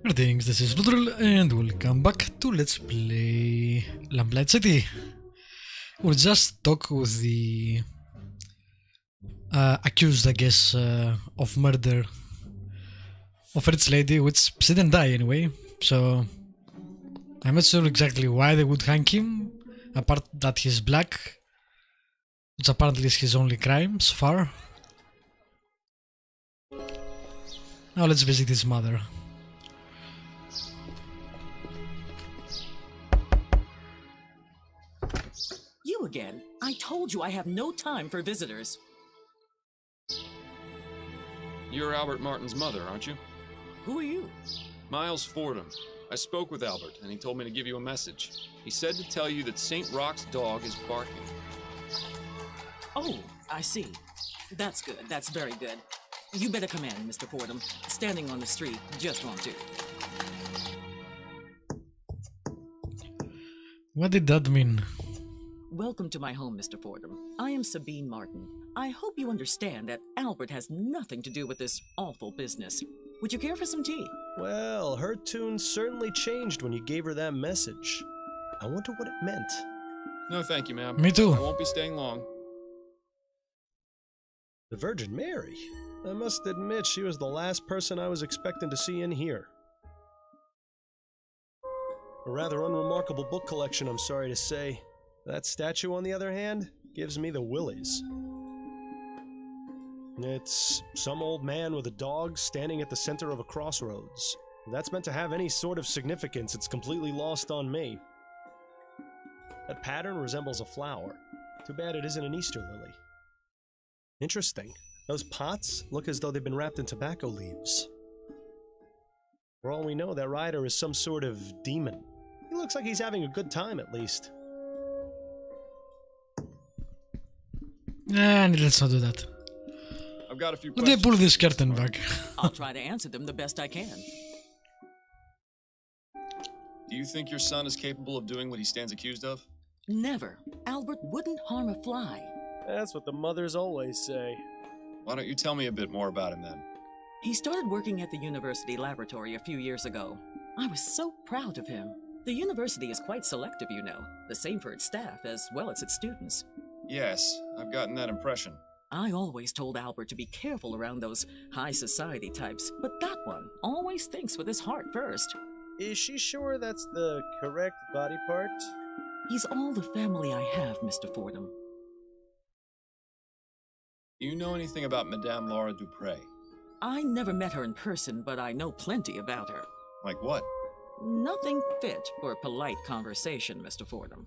Greetings, this is Lutherl and welcome back to Let's Play Lamplight City. We'll just talk with the accused, I guess, of murder of a rich lady, which she didn't die anyway, so I'm not sure exactly why they would hang him, apart that he's black, which apparently is his only crime so far. Now let's visit his mother. You again? I told you I have no time for visitors. You're Albert Martin's mother, aren't you? Who are you? Miles Fordham. I spoke with Albert, and he told me to give you a message. He said to tell you that St. Roch's dog is barking. Oh, I see. That's good. That's very good. You better come in, Mr. Fordham. Standing on the street just won't do. What did that mean? Welcome to my home, Mr. Fordham. I am Sabine Martin. I hope you understand that Albert has nothing to do with this awful business. Would you care for some tea? Well, her tune certainly changed when you gave her that message. I wonder what it meant. No, thank you, ma'am. Me too. I won't be staying long. The Virgin Mary. I must admit she was the last person I was expecting to see in here. A rather unremarkable book collection, I'm sorry to say. That statue, on the other hand, gives me the willies. It's some old man with a dog standing at the center of a crossroads. If that's meant to have any sort of significance, it's completely lost on me. That pattern resembles a flower. Too bad it isn't an Easter lily. Interesting. Those pots look as though they've been wrapped in tobacco leaves. For all we know, that rider is some sort of demon. He looks like he's having a good time, at least. And let's not do that. I've got a few Let me questions. pull this curtain back. I'll try to answer them the best I can. Do you think your son is capable of doing what he stands accused of? Never. Albert wouldn't harm a fly. That's what the mothers always say. Why don't you tell me a bit more about him then? He started working at the university laboratory a few years ago. I was so proud of him. The university is quite selective, you know. The same for its staff as well as its students. Yes, I've gotten that impression. I always told Albert to be careful around those high society types, but that one always thinks with his heart first. Is she sure that's the correct body part? He's all the family I have, Mr. Fordham. Do you know anything about Madame Laura Dupre? I never met her in person, but I know plenty about her. Like what? Nothing fit for polite conversation, Mr. Fordham.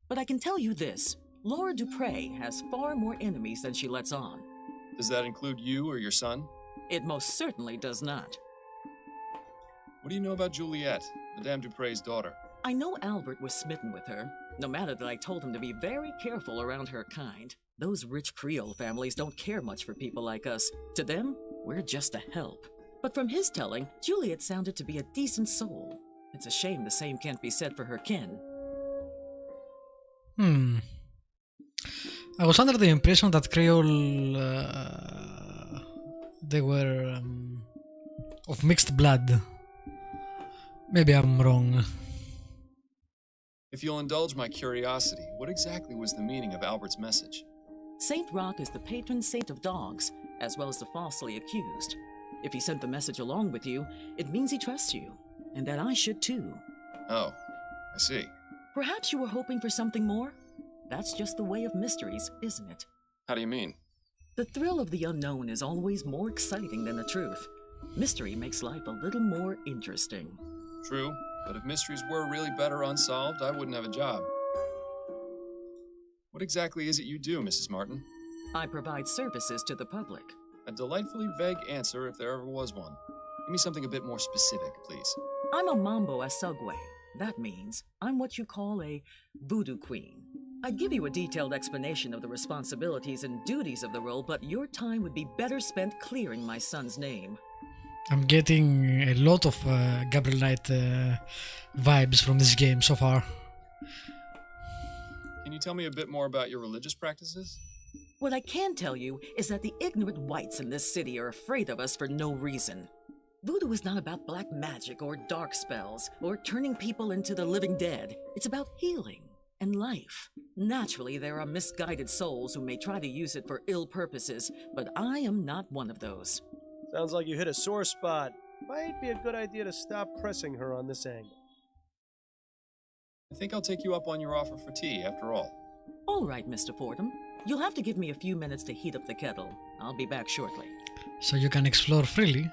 But I can tell you this. Laura Dupre has far more enemies than she lets on. Does that include you or your son? It most certainly does not. What do you know about Juliet, Madame Dupre's daughter? I know Albert was smitten with her, no matter that I told him to be very careful around her kind. Those rich Creole families don't care much for people like us. To them, we're just a help. But from his telling, Juliet sounded to be a decent soul. It's a shame the same can't be said for her kin. I was under the impression that Creole, they were of mixed blood. Maybe I'm wrong. If you'll indulge my curiosity, what exactly was the meaning of Albert's message? Saint Roch is the patron saint of dogs, as well as the falsely accused. If he sent the message along with you, it means he trusts you, and that I should too. Oh, I see. Perhaps you were hoping for something more? That's just the way of mysteries, isn't it? How do you mean? The thrill of the unknown is always more exciting than the truth. Mystery makes life a little more interesting. True, but if mysteries were really better unsolved, I wouldn't have a job. What exactly is it you do, Mrs. Martin? I provide services to the public. A delightfully vague answer if there ever was one. Give me something a bit more specific, please. I'm a mambo asugwe. That means I'm what you call a voodoo queen. I'd give you a detailed explanation of the responsibilities and duties of the role, but your time would be better spent clearing my son's name. I'm getting a lot of Gabriel Knight vibes from this game so far. Can you tell me a bit more about your religious practices? What I can tell you is that the ignorant whites in this city are afraid of us for no reason. Voodoo is not about black magic or dark spells or turning people into the living dead. It's about healing and life. Naturally, there are misguided souls who may try to use it for ill purposes, but I am not one of those. Sounds like you hit a sore spot. Might be a good idea to stop pressing her on this angle. I think I'll take you up on your offer for tea, after all. All right, Mr. Fordham. You'll have to give me a few minutes to heat up the kettle. I'll be back shortly. So you can explore freely.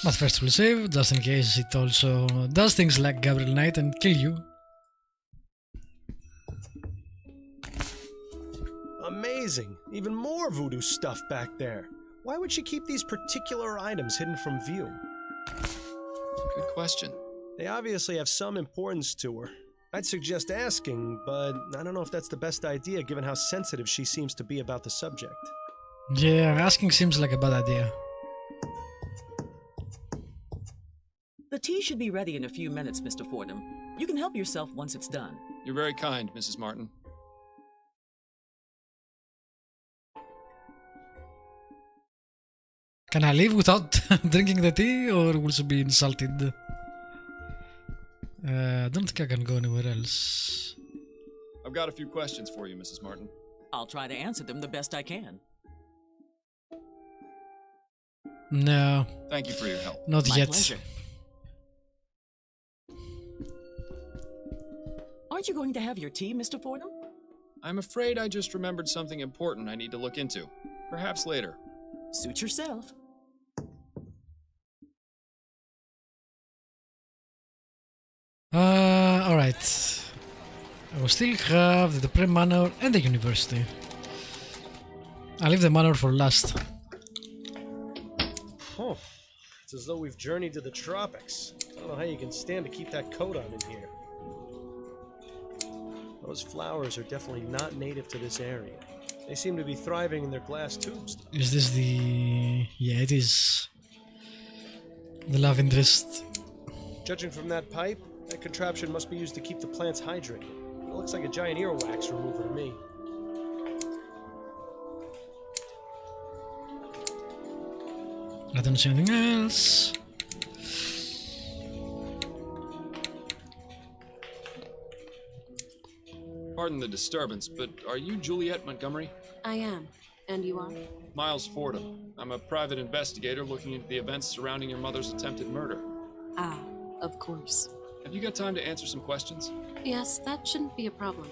But first we'll save, just in case it also does things like Gabriel Knight and kill you. Amazing! Even more voodoo stuff back there. Why would she keep these particular items hidden from view? Good question. They obviously have some importance to her. I'd suggest asking, but I don't know if that's the best idea given how sensitive she seems to be about the subject. Yeah, asking seems like a bad idea. The tea should be ready in a few minutes, Mr. Fordham. You can help yourself once it's done. You're very kind, Mrs. Martin. Can I leave without drinking the tea, or will she be insulted? I don't think I can go anywhere else. I've got a few questions for you, Mrs. Martin. I'll try to answer them the best I can. No, Thank you for your help. not My yet. pleasure. Aren't you going to have your tea, Mr. Fordham? I'm afraid I just remembered something important I need to look into. Perhaps later. Suit yourself. Alright. We still have the Dupree Manor and the university. I'll leave the manor for last. Oh, it's as though we've journeyed to the tropics. I don't know how you can stand to keep that coat on in here. Those flowers are definitely not native to this area. They seem to be thriving in their glass tubes. Is this the... yeah, it is. The love interest. Judging from that pipe, that contraption must be used to keep the plants hydrated. It looks like a giant earwax remover to me. I don't see anything else. Pardon the disturbance, but are you Juliet Montgomery? I am. And you are? Miles Fordham. I'm a private investigator looking into the events surrounding your mother's attempted murder. Ah, of course. Have you got time to answer some questions? Yes, that shouldn't be a problem.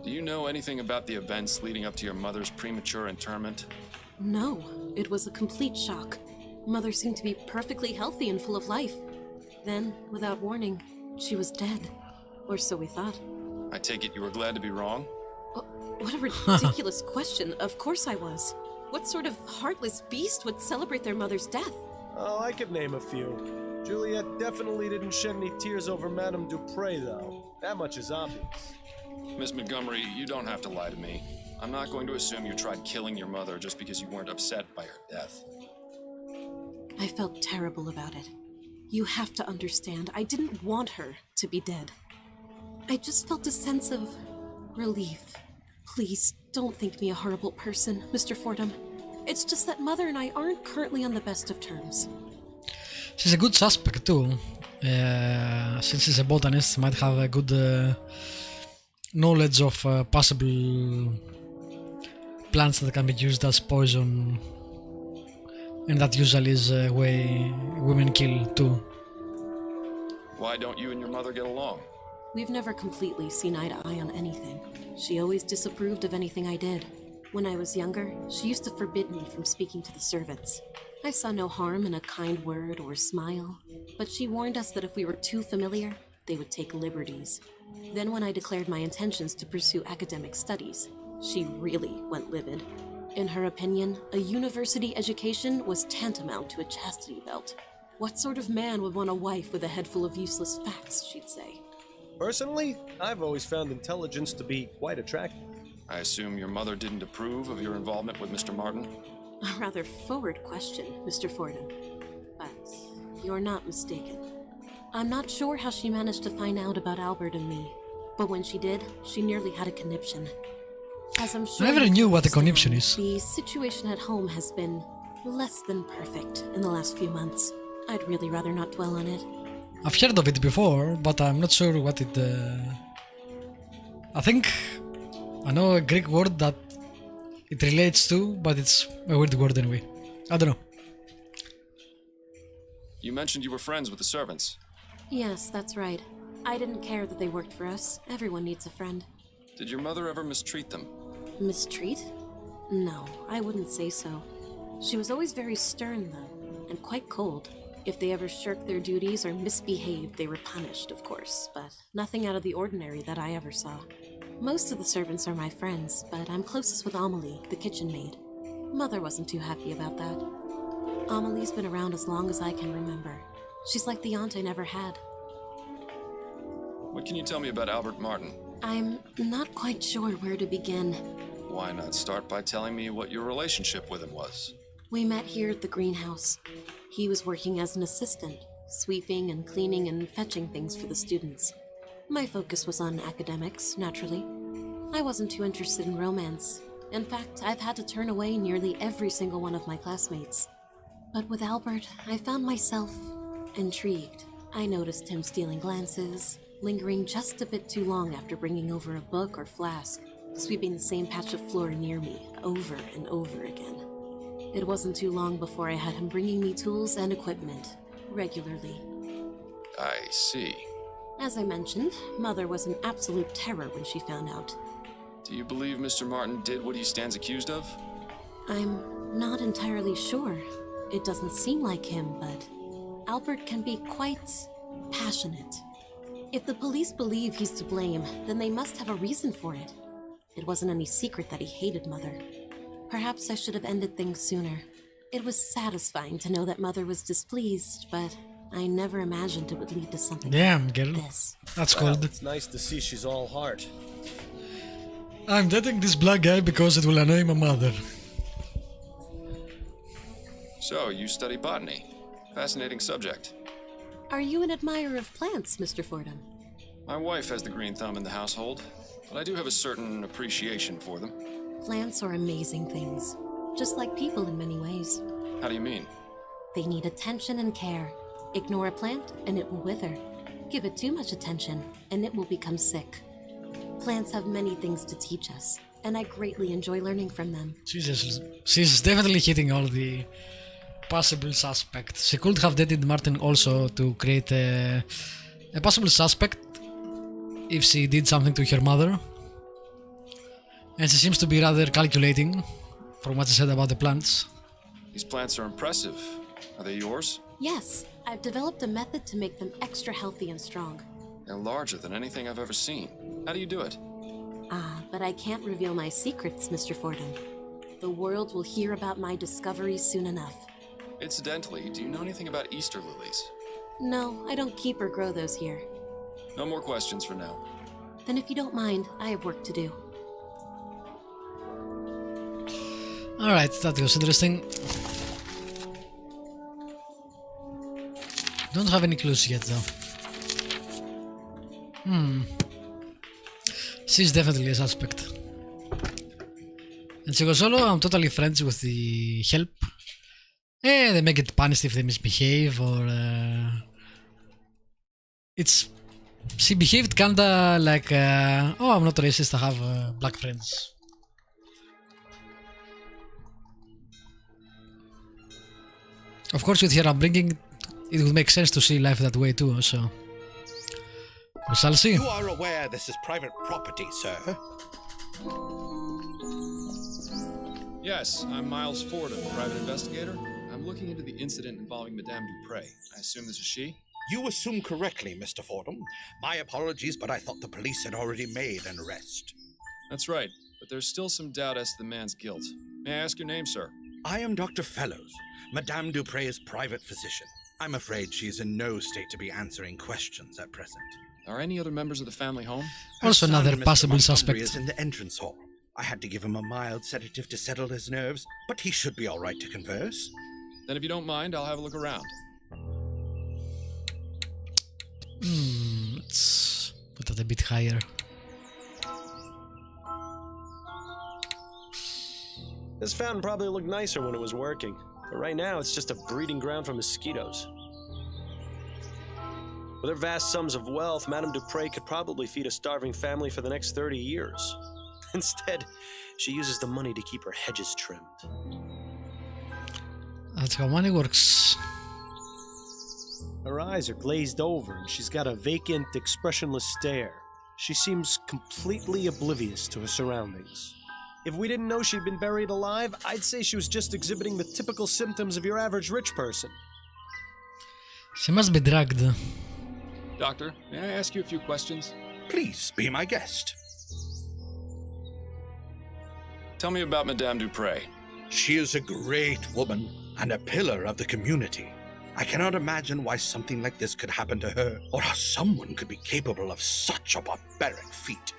Do you know anything about the events leading up to your mother's premature interment? No, it was a complete shock. Mother seemed to be perfectly healthy and full of life. Then, without warning, she was dead. Or so we thought. I take it you were glad to be wrong? What a ridiculous question. Of course I was. What sort of heartless beast would celebrate their mother's death? Oh, I could name a few. Juliet definitely didn't shed any tears over Madame Dupree, though. That much is obvious. Miss Montgomery, you don't have to lie to me. I'm not going to assume you tried killing your mother just because you weren't upset by her death. I felt terrible about it. You have to understand, I didn't want her to be dead. I just felt a sense of relief. Please, don't think me a horrible person, Mr. Fordham. It's just that Mother and I aren't currently on the best of terms. She's a good suspect too. Since she's a botanist, might have a good knowledge of possible plants that can be used as poison. And that usually is a way women kill too. Why don't you and your mother get along? We've never completely seen eye to eye on anything. She always disapproved of anything I did. When I was younger, she used to forbid me from speaking to the servants. I saw no harm in a kind word or smile, but she warned us that if we were too familiar, they would take liberties. Then when I declared my intentions to pursue academic studies, she really went livid. In her opinion, a university education was tantamount to a chastity belt. What sort of man would want a wife with a head full of useless facts, she'd say. Personally, I've always found intelligence to be quite attractive. I assume your mother didn't approve of your involvement with Mr. Martin? A rather forward question, Mr. Fordham. But you're not mistaken. I'm not sure how she managed to find out about Albert and me. But when she did, she nearly had a conniption. As I'm sure I never you knew what a understand, conniption is. The situation at home has been less than perfect in the last few months. I'd really rather not dwell on it. I've heard of it before, but I'm not sure what it... I think I know a Greek word that it relates to, but it's a weird word anyway. I don't know. You mentioned you were friends with the servants. Yes, that's right. I didn't care that they worked for us. Everyone needs a friend. Did your mother ever mistreat them? Mistreat? No, I wouldn't say so. She was always very stern, though, and quite cold. If they ever shirked their duties or misbehaved, they were punished, of course, but nothing out of the ordinary that I ever saw. Most of the servants are my friends, but I'm closest with Amelie, the kitchen maid. Mother wasn't too happy about that. Amelie's been around as long as I can remember. She's like the aunt I never had. What can you tell me about Albert Martin? I'm not quite sure where to begin. Why not start by telling me what your relationship with him was? We met here at the greenhouse. He was working as an assistant, sweeping and cleaning and fetching things for the students. My focus was on academics, naturally. I wasn't too interested in romance. In fact, I've had to turn away nearly every single one of my classmates. But with Albert, I found myself intrigued. I noticed him stealing glances, lingering just a bit too long after bringing over a book or flask, sweeping the same patch of floor near me over and over again. It wasn't too long before I had him bringing me tools and equipment, regularly. I see. As I mentioned, Mother was an absolute terror when she found out. Do you believe Mr. Martin did what he stands accused of? I'm not entirely sure. It doesn't seem like him, but Albert can be quite passionate. If the police believe he's to blame, then they must have a reason for it. It wasn't any secret that he hated Mother. Perhaps I should have ended things sooner. It was satisfying to know that Mother was displeased, but I never imagined it would lead to something Damn, girl. like this. That's Well, cold. it's nice to see she's all heart. I'm dating this black guy because it will annoy my mother. So, you study botany. Fascinating subject. Are you an admirer of plants, Mr. Fordham? My wife has the green thumb in the household, but I do have a certain appreciation for them. Plants are amazing things, just like people in many ways. How do you mean? They need attention and care. Ignore a plant and it will wither. Give it too much attention and it will become sick. Plants have many things to teach us, and I greatly enjoy learning from them. She's definitely hitting all the possible suspects. She could have dated Martin also to create a possible suspect if she did something to her mother. And she seems to be rather calculating from what she said about the plants. These plants are impressive. Are they yours? Yes, I've developed a method to make them extra healthy and strong. They're larger than anything I've ever seen. How do you do it? But I can't reveal my secrets, Mr. Fordham. The world will hear about my discoveries soon enough. Incidentally, do you know anything about Easter lilies? No, I don't keep or grow those here. No more questions for now. Then if you don't mind, I have work to do. Alright, that was interesting. Don't have any clues yet though. She's definitely a suspect. And she goes, solo, I'm totally friends with the help. They may get punished if they misbehave or... She behaved kinda like, oh, I'm not racist, I have black friends. Of course, with her upbringing, it would make sense to see life that way too, so... We shall see. You are aware this is private property, sir? Yes, I'm Miles Fordham, private investigator. I'm looking into the incident involving Madame Dupre. I assume this is she? You assume correctly, Mr. Fordham. My apologies, but I thought the police had already made an arrest. That's right, but there's still some doubt as to the man's guilt. May I ask your name, sir? I am Dr. Fellows, Madame Dupre's private physician. I'm afraid she is in no state to be answering questions at present. Are any other members of the family home? Also Her son, another Mr. possible Montgomery, suspect. is in the entrance hall. I had to give him a mild sedative to settle his nerves, but he should be all right to converse. Then if you don't mind, I'll have a look around. Let's put it a bit higher. This fountain probably looked nicer when it was working, but right now it's just a breeding ground for mosquitoes. With her vast sums of wealth, Madame Dupre could probably feed a starving family for the next 30 years. Instead, she uses the money to keep her hedges trimmed. That's how money works. Her eyes are glazed over and she's got a vacant, expressionless stare. She seems completely oblivious to her surroundings. If we didn't know she'd been buried alive, I'd say she was just exhibiting the typical symptoms of your average rich person. She must be drugged. Doctor, may I ask you a few questions? Please be my guest. Tell me about Madame Dupre. She is a great woman and a pillar of the community. I cannot imagine why something like this could happen to her, or how someone could be capable of such a barbaric feat.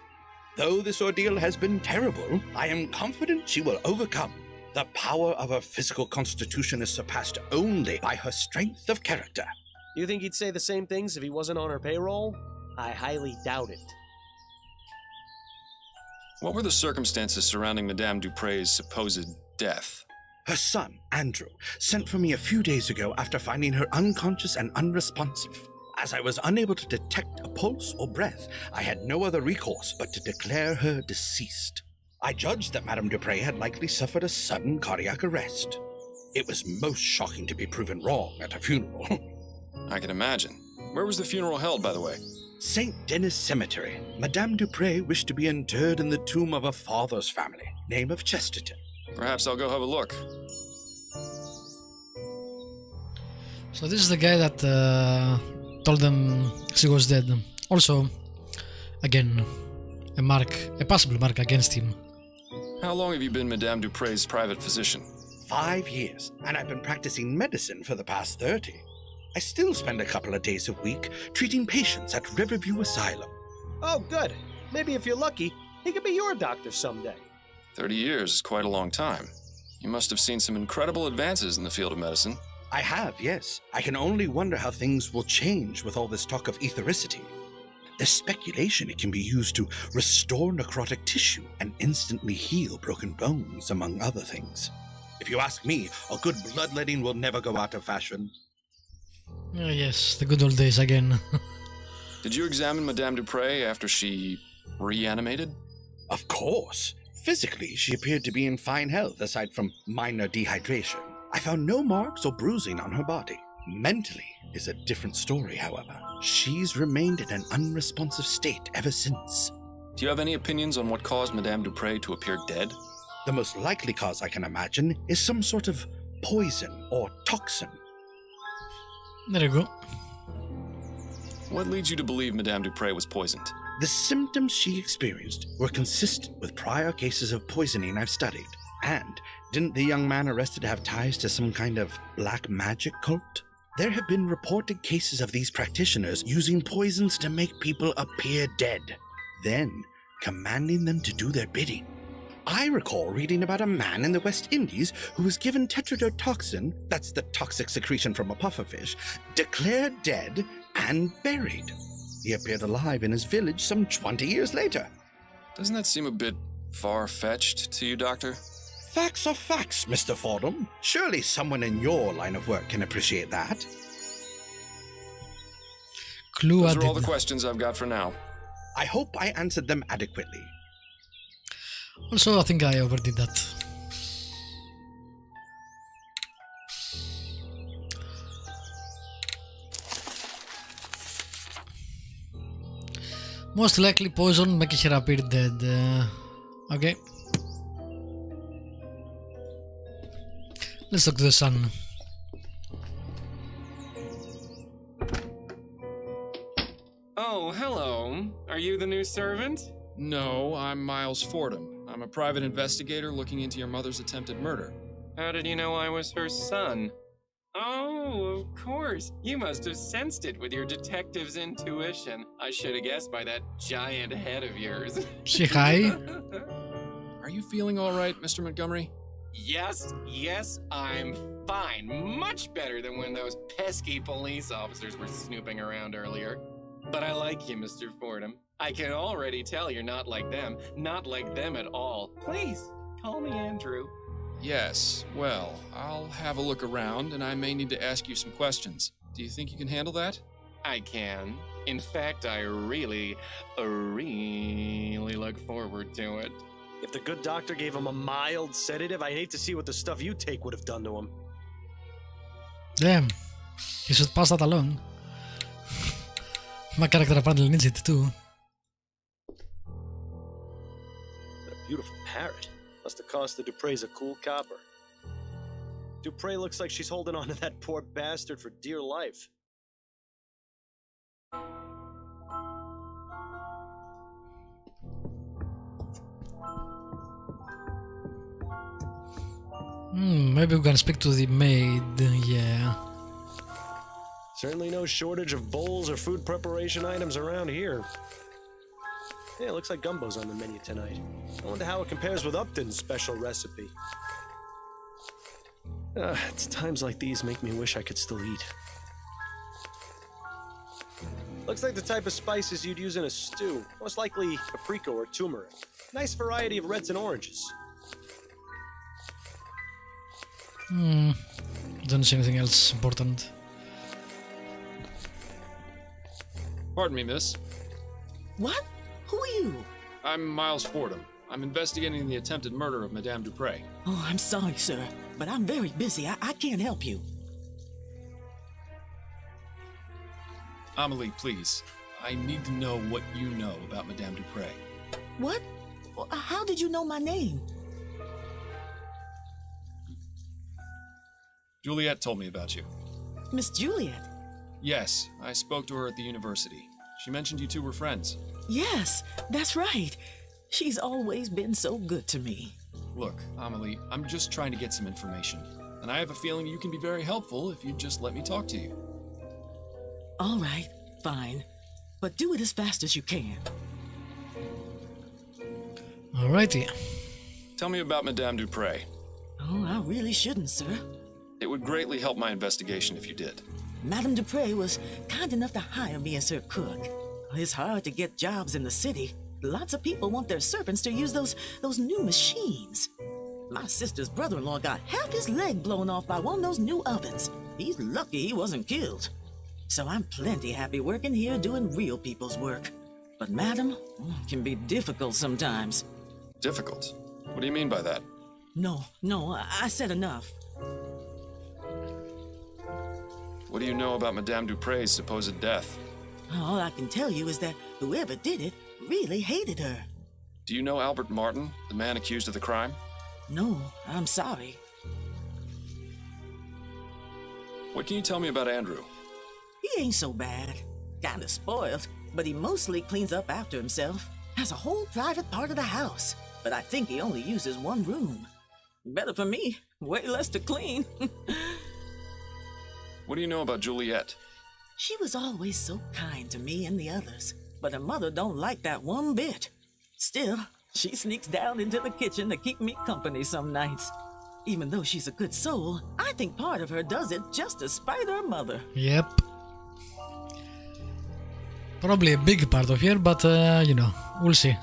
Though this ordeal has been terrible, I am confident she will overcome. The power of her physical constitution is surpassed only by her strength of character. You think he'd say the same things if he wasn't on her payroll? I highly doubt it. What were the circumstances surrounding Madame Dupre's supposed death? Her son, Andrew, sent for me a few days ago after finding her unconscious and unresponsive. As I was unable to detect a pulse or breath, I had no other recourse but to declare her deceased. I judged that Madame Dupre had likely suffered a sudden cardiac arrest. It was most shocking to be proven wrong at a funeral. I can imagine. Where was the funeral held, by the way? St. Denis Cemetery. Madame Dupre wished to be interred in the tomb of her father's family, name of Chesterton. Perhaps I'll go have a look. So this is the guy that told them she was dead. Also, again, a possible mark against him. How long have you been Madame Dupre's private physician? 5 years, and I've been practicing medicine for the past 30. I still spend a couple of days a week treating patients at Riverview Asylum. Oh, good. Maybe if you're lucky, he could be your doctor someday. 30 years is quite a long time. You must have seen some incredible advances in the field of medicine. I have, yes. I can only wonder how things will change with all this talk of ethericity. There's speculation it can be used to restore necrotic tissue and instantly heal broken bones, among other things. If you ask me, a good bloodletting will never go out of fashion. Oh, yes, the good old days again. Did you examine Madame Dupre after she reanimated? Of course. Physically, she appeared to be in fine health aside from minor dehydration. I found no marks or bruising on her body. Mentally is a different story, however. She's remained in an unresponsive state ever since. Do you have any opinions on what caused Madame Dupre to appear dead? The most likely cause I can imagine is some sort of poison or toxin. There you go. What leads you to believe Madame Dupre was poisoned? The symptoms she experienced were consistent with prior cases of poisoning I've studied. And didn't the young man arrested have ties to some kind of black magic cult? There have been reported cases of these practitioners using poisons to make people appear dead, then commanding them to do their bidding. I recall reading about a man in the West Indies who was given tetrodotoxin, that's the toxic secretion from a pufferfish, declared dead and buried. He appeared alive in his village some 20 years later. Doesn't that seem a bit far-fetched to you, Doctor? Facts are facts, Mr. Fordham. Surely someone in your line of work can appreciate that. Clue Those added. are all the questions I've got for now. I hope I answered them adequately. Also, I think I overdid that. Most likely poison making her appear dead. Okay. Let's talk to the sun. Oh, hello. Are you the new servant? No, I'm Miles Fordham. I'm a private investigator looking into your mother's attempted murder. How did you know I was her son? Oh, of course. You must have sensed it with your detective's intuition. I should have guessed by that giant head of yours. Say hi. Are you feeling all right, Mr. Montgomery? Yes, I'm fine. Much better than when those pesky police officers were snooping around earlier. But I like you, Mr. Fordham. I can already tell you're not like them at all. Please, call me Andrew. Yes, well, I'll have a look around, and I may need to ask you some questions. Do you think you can handle that? I can. In fact, I really look forward to it. If the good doctor gave him a mild sedative, I hate to see what the stuff you take would have done to him. Damn. He should pass that along. My character apparently needs it too. What a beautiful parrot. Must have cost the Dupreys a cool copper. Duprey looks like she's holding on to that poor bastard for dear life. Maybe we can speak to the maid, yeah. Certainly no shortage of bowls or food preparation items around here. Yeah, looks like gumbo's on the menu tonight. I wonder how it compares with Upton's special recipe. It's times like these make me wish I could still eat. Looks like the type of spices you'd use in a stew. Most likely paprika or turmeric. Nice variety of reds and oranges. Don't see anything else important. Pardon me, miss. What? Who are you? I'm Miles Fordham. I'm investigating the attempted murder of Madame Duprey. Oh, I'm sorry, sir, but I'm very busy. I can't help you. Amelie, please. I need to know what you know about Madame Duprey. What? Well, how did you know my name? Juliet told me about you. Miss Juliet? Yes, I spoke to her at the university. She mentioned you two were friends. Yes, that's right. She's always been so good to me. Look, Amelie, I'm just trying to get some information. And I have a feeling you can be very helpful if you just let me talk to you. All right, fine. But do it as fast as you can. Alrighty. Tell me about Madame Duprey. Oh, I really shouldn't, sir. It would greatly help my investigation if you did. Madame Duprey was kind enough to hire me as her cook. It's hard to get jobs in the city. Lots of people want their servants to use those new machines. My sister's brother-in-law got half his leg blown off by one of those new ovens. He's lucky he wasn't killed. So I'm plenty happy working here doing real people's work. But Madam can be difficult sometimes. Difficult? What do you mean by that? No, I said enough. What do you know about Madame Duprey's supposed death? All I can tell you is that whoever did it really hated her. Do you know Albert Martin, the man accused of the crime? No, I'm sorry. What can you tell me about Andrew? He ain't so bad. Kinda spoiled, but he mostly cleans up after himself. Has a whole private part of the house, but I think he only uses one room. Better for me, way less to clean. What do you know about Juliet? She was always so kind to me and the others, but her mother don't like that one bit. Still, she sneaks down into the kitchen to keep me company some nights. Even though she's a good soul, I think part of her does it just to spite her mother. Yep. Probably a big part of here, but we'll see.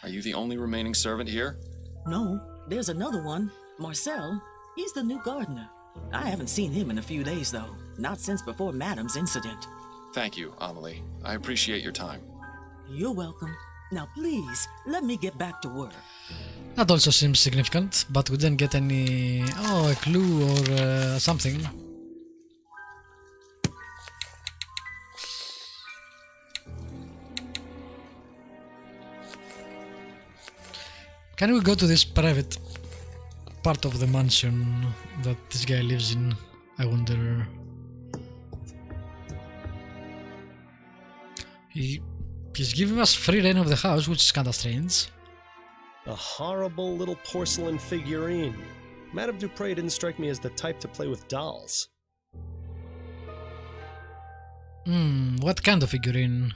Are you the only remaining servant here? No, there's another one, Marcel. He's the new gardener. I haven't seen him in a few days, though. Not since before Madam's incident. Thank you, Amelie. I appreciate your time. You're welcome. Now please, let me get back to work. That also seems significant, but we didn't get any... a clue or something. Can we go to this private part of the mansion that this guy lives in? I wonder... He's giving us free reign of the house, which is kinda strange. A horrible little porcelain figurine. Madame Duprey didn't strike me as the type to play with dolls. What kind of figurine?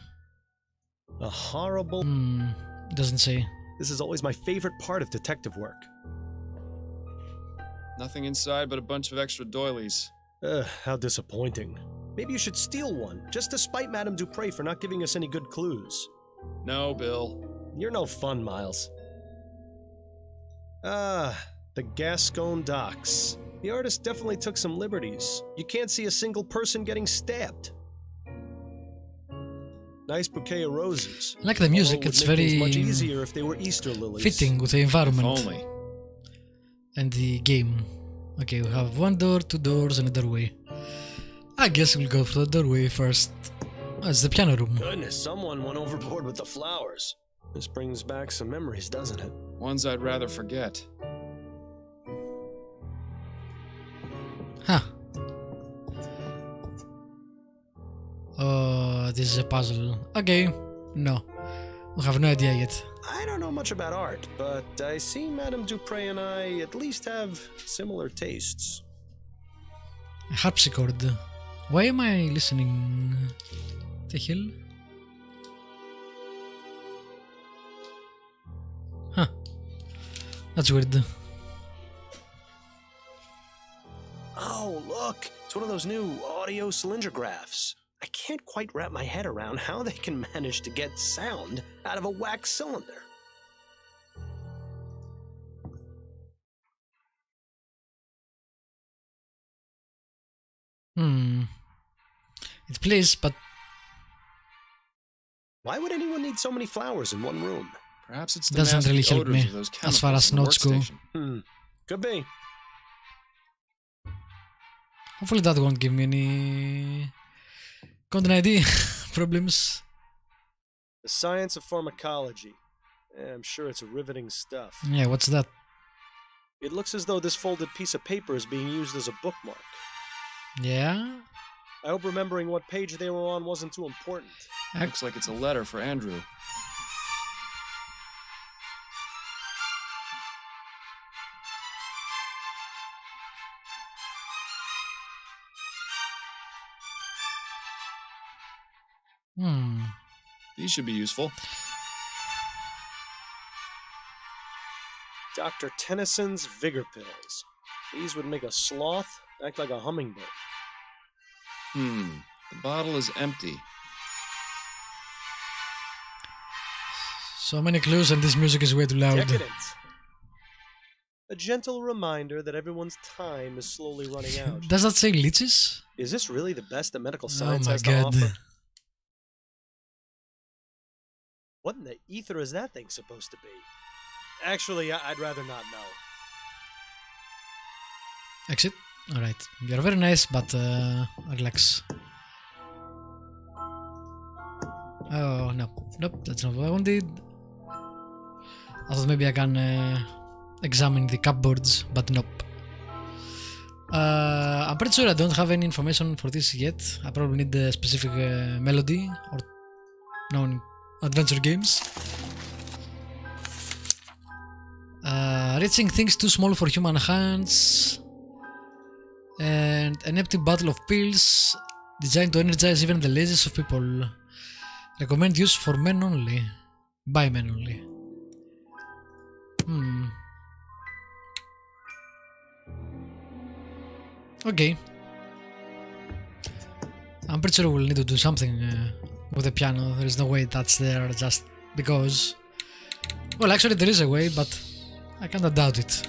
A horrible... Doesn't say. This is always my favorite part of detective work. Nothing inside but a bunch of extra doilies. How disappointing. Maybe you should steal one, just to spite Madame Duprey for not giving us any good clues. No, Bill. You're no fun, Miles. The Gascon Docks. The artist definitely took some liberties. You can't see a single person getting stabbed. Nice bouquet of roses. I like the music, Although it it's would make very things much easier if they were Easter lilies. fitting with the If environment only. and the game. Okay, we have one door, two doors, and a doorway. I guess we'll go for the doorway first. Oh, it's the piano room. Goodness, someone went overboard with the flowers. This brings back some memories, doesn't it? Ones I'd rather forget. Huh. Oh, this is a puzzle. Okay, no. We have no idea yet. I don't know much about art, but I see Madame Dupre and I at least have similar tastes. A harpsichord. Why am I listening? The hell? Huh. That's weird. Oh, look! It's one of those new audio cylindergraphs. I can't quite wrap my head around how they can manage to get sound out of a wax cylinder. It plays, but Why would anyone need so many flowers in one room? Perhaps it's the doesn't nasty really help odors me of those as far chemicals as in the notes go. workstation. Could be. Hopefully that won't give me any content ID problems. The science of pharmacology. I'm sure it's riveting stuff. Yeah, what's that? It looks as though this folded piece of paper is being used as a bookmark. Yeah? I hope remembering what page they were on wasn't too important. Looks like it's a letter for Andrew. These should be useful. Dr. Tennyson's Vigor Pills. These would make a sloth act like a hummingbird. The bottle is empty. So many clues and this music is way too loud. Decadent. A gentle reminder that everyone's time is slowly running out. Does that say leeches? Is this really the best that medical Oh science my has to god. offer? What in the ether is that thing supposed to be? Actually, I'd rather not know. Exit? Alright. You're very nice, but relax. Oh, no. Nope, that's not what I wanted. I thought maybe I can examine the cupboards, but nope. I'm pretty sure I don't have any information for this yet. I probably need a specific melody or known adventure games. Reaching things too small for human hands. And an empty bottle of pills designed to energize even the laziest of people. Recommend use for men only. By men only. Okay. I'm pretty sure we'll need to do something with the piano. There is no way that's there just because. Well, actually there is a way, but I kinda doubt it.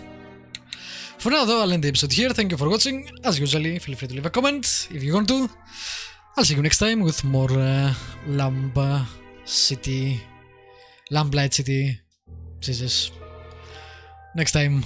For now though, I'll end the episode here. Thank you for watching. As usually, feel free to leave a comment if you want to. I'll see you next time with more Lamplight City. Jesus. Next time.